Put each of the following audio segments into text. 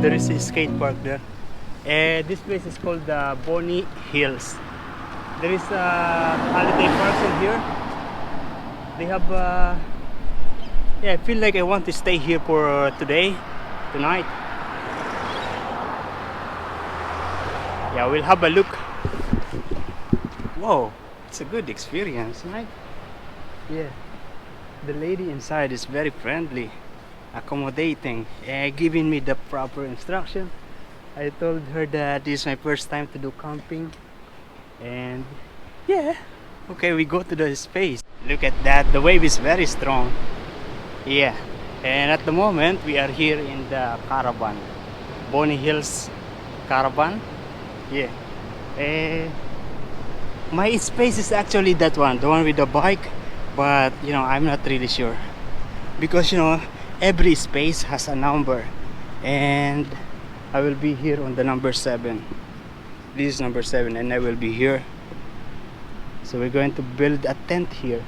There is a skate park there. This place is called Bonnie Hills. There is holiday parks in here. They have yeah, I feel like I want to stay here for tonight. Yeah, we'll have a look. Whoa, it's a good experience, right? Yeah, the lady inside is very friendly, accommodating, giving me the proper instruction. I told her that this is my first time to do camping, and yeah, okay, we go to the space. Look at that, the wave is very strong. Yeah, and at the moment we are here in the caravan, Bonnie Hills caravan. Yeah, my space is actually that one, the one with the bike, but you know, I'm not really sure because you know, every space has a number, and I will be here on the number 7. This is number 7, and I will be here. So we're going to build a tent here.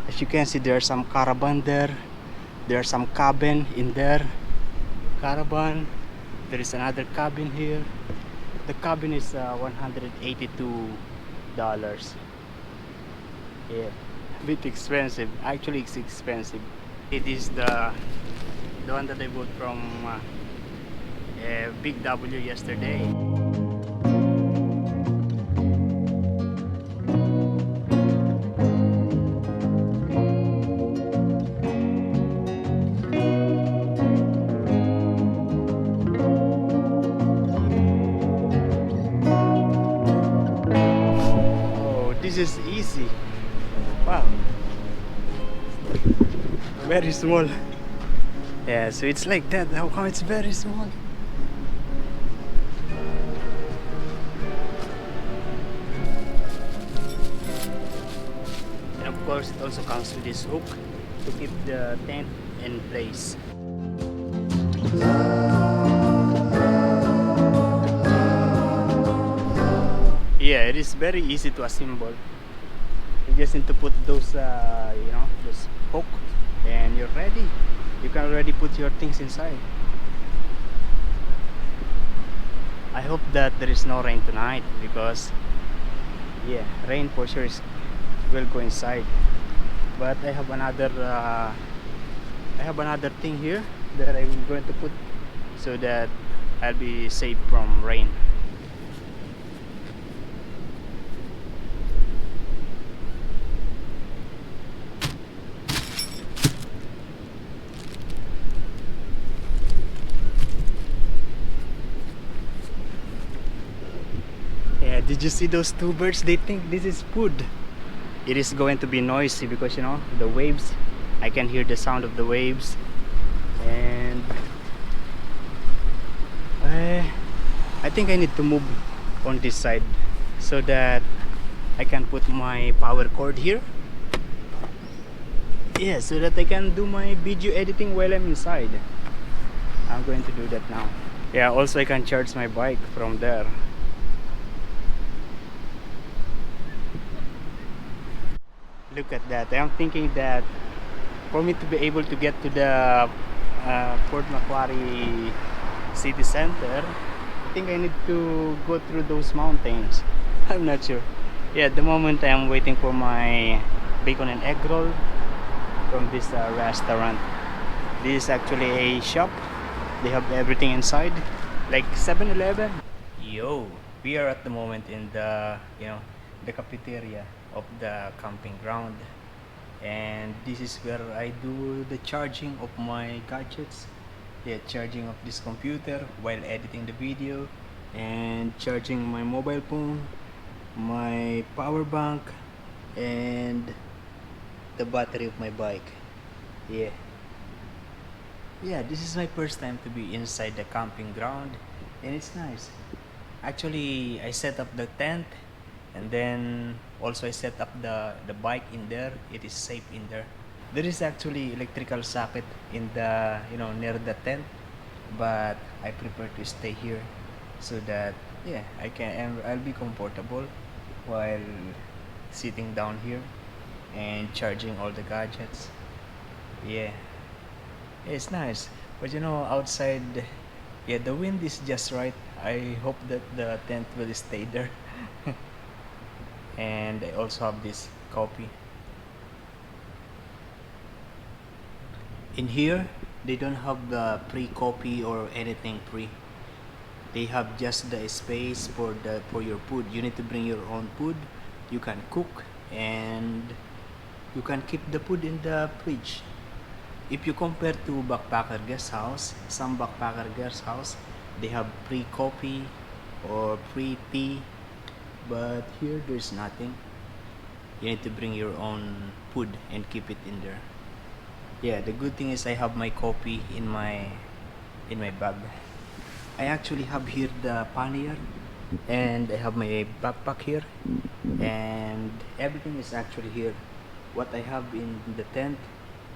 As you can see, there are some caravan there. There are some cabin in there. Caravan. There is another cabin here. The cabin is $182. Yeah, a bit expensive. Actually, it's expensive. It is the one that I bought from Big W yesterday. Oh, this is easy. Wow, very small. Yeah, so it's like that. How come it's very small? And of course, it also comes with this hook to keep the tent in place. Yeah, it is very easy to assemble. You just need to put those, you know, those hook, and you're ready. You can already put your things inside. I hope that there is no rain tonight because, yeah, rain for sure will go inside. But I have another thing here that I'm going to put so that I'll be safe from rain. Yeah, did you see those two birds? They think this is food. It is going to be noisy because you know the waves. I can hear the sound of the waves, and I think I need to move on this side so that I can put my power cord here. Yeah, so that I can do my video editing while I'm inside. I'm going to do that now. Yeah, also I can charge my bike from there. Look at that. I'm thinking that for me to be able to get to the Port Macquarie city center, I think I need to go through those mountains. I'm not sure. Yeah, at the moment I'm waiting for my bacon and egg roll from this restaurant. This is actually a shop. They have everything inside, like 7-Eleven. Yo, we are at the moment in the, you know, the cafeteria of the camping ground, and this is where I do the charging of my gadgets. Yeah, charging of this computer while editing the video, and charging my mobile phone, my power bank, and the battery of my bike. Yeah, yeah, this is my first time to be inside the camping ground, and it's nice. Actually, I set up the tent, and then also I set up the bike in there. It is safe in there. There is actually electrical socket in the, you know, near the tent, but I prefer to stay here so that, yeah, I'll be comfortable while sitting down here and charging all the gadgets. Yeah, it's nice, but you know, outside Yeah, the wind is just right. I hope that the tent will stay there. And I also have this coffee. In here, they don't have the pre-coffee or anything pre. They have just the space for your food. You need to bring your own food. You can cook and you can keep the food in the fridge. If you compare to backpacker guest house, some backpacker guest house, they have free coffee or free tea, but here there's nothing. You need to bring your own food and keep it in there. Yeah, the good thing is I have my coffee in my bag. I actually have here the pannier and I have my backpack here and everything is actually here. What I have in the tent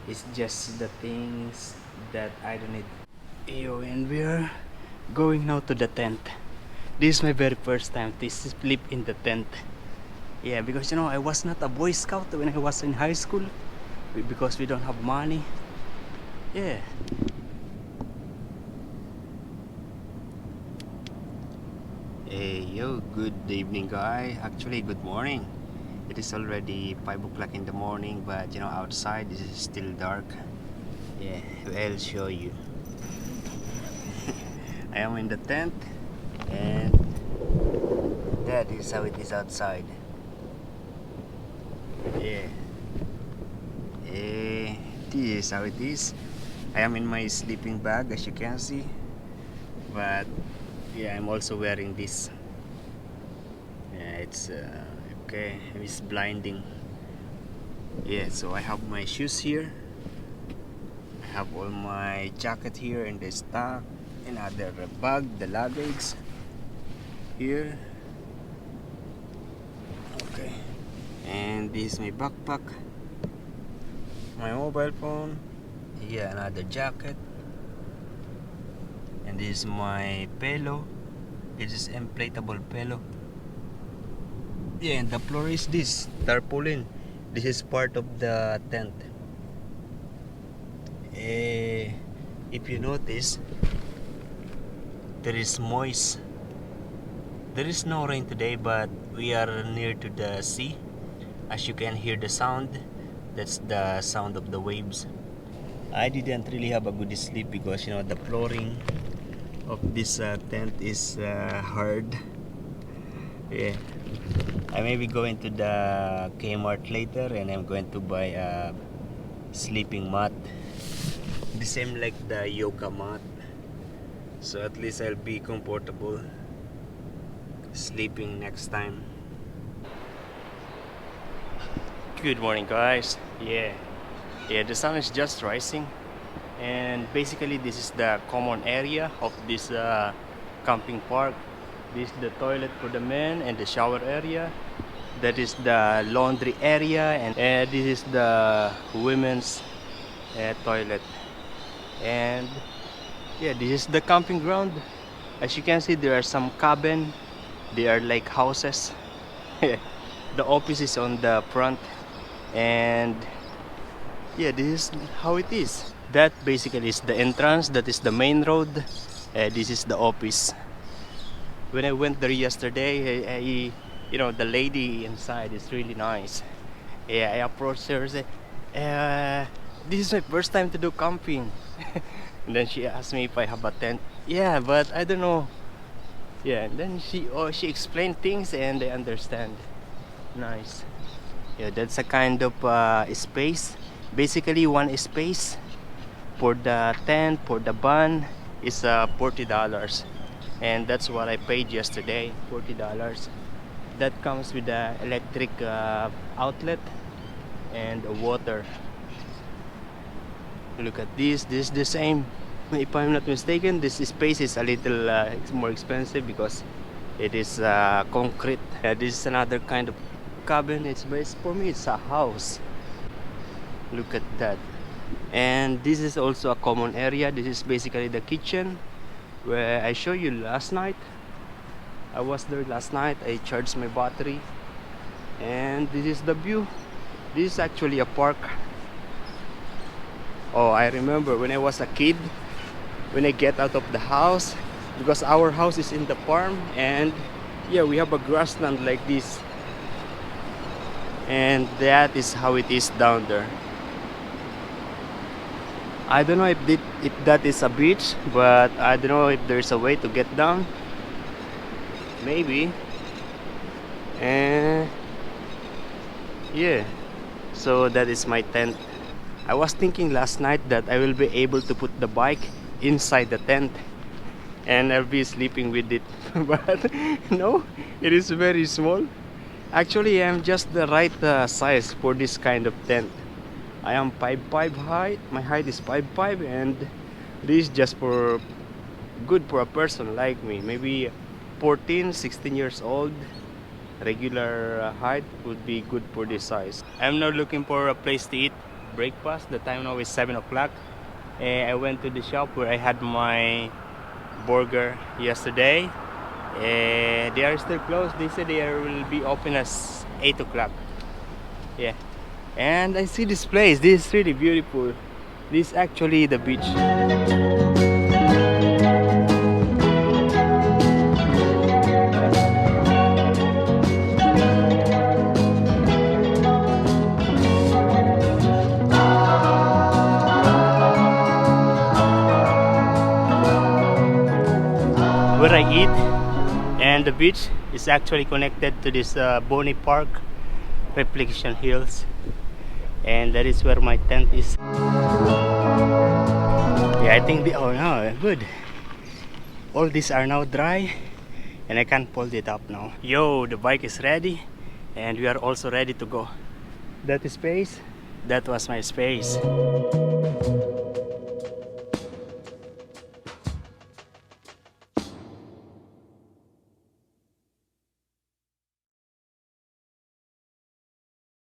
is just the things that I don't need. Ew, and we're going now to the tent. This is my very first time to sleep in the tent. Yeah, because you know I was not a Boy Scout when I was in high school because we don't have money. Yeah. Hey, yo, good evening, guy. Actually, good morning. It is already 5 o'clock in the morning, but you know, outside it is still dark. Yeah, I'll show you. I am in the tent, and that is how it is outside. Yeah. This is how it is. I am in my sleeping bag, as you can see, but yeah, I'm also wearing this. Yeah, it's okay, it's blinding. Yeah, so I have my shoes here, I have all my jacket here and the stock and other bag, the luggage here. Okay, and this is my backpack, my mobile phone. Yeah, another jacket, and this is my pillow. It is inflatable pillow. Yeah, and the floor is this tarpaulin. This is part of the tent. If you notice, there is moist. There is no rain today, but we are near to the sea. As you can hear the sound, that's the sound of the waves. I didn't really have a good sleep because you know the flooring of this tent is hard. Yeah, I may be going to the Kmart later and I'm going to buy a sleeping mat, the same like the yoga mat, so at least I'll be comfortable sleeping next time. Good morning, guys. Yeah, the sun is just rising, and basically this is the common area of this camping park. This is the toilet for the men and the shower area. That is the laundry area, and this is the women's toilet. And yeah, this is the camping ground. As you can see, there are some cabin. They are like houses. The office is on the front, and yeah, this is how it is. That basically is the entrance. That is the main road. This is the office. When I went there yesterday, you know, the lady inside is really nice. Yeah, I approached her and said, "This is my first time to do camping." And then she asked me if I have a tent. Yeah, but I don't know. Yeah, and then she explained things and I understand. Nice. Yeah, that's a kind of space. Basically, one space for the tent, for the van is $40, and that's what I paid yesterday. $40. That comes with the electric outlet and water. Look at this. This is the same. If I'm not mistaken, this space is a little more expensive because it is concrete. This is another kind of cabin. It's based for me. It's a house. Look at that. And this is also a common area. This is basically the kitchen where I showed you last night. I was there last night. I charged my battery, and this is the view. This is actually a park. Oh, I remember when I was a kid, when I get out of the house, because our house is in the farm, and yeah, we have a grassland like this, and that is how it is down there. I don't know if that is a beach, but I don't know if there's a way to get down. Maybe. And yeah, so that is my tent. I was thinking last night that I will be able to put the bike inside the tent and I'll be sleeping with it. But no, it is very small. Actually, I'm just the right size for this kind of tent. I am 5'5" height. My height is 5'5", and this is just for good for a person like me. Maybe 14, 16 years old. Regular height would be good for this size. I'm now looking for a place to eat breakfast. The time now is 7 o'clock. I went to the shop where I had my burger yesterday. They are still closed. They said they will be open as 8 o'clock. Yeah. And I see this place. This is really beautiful. This is actually the beach. Where I eat and the beach is actually connected to this Bonnie Park, Reflection Hills, and that is where my tent is. Yeah, I think oh no, good. All these are now dry and I can pull it up now. Yo, the bike is ready and we are also ready to go. That is space. That was my space.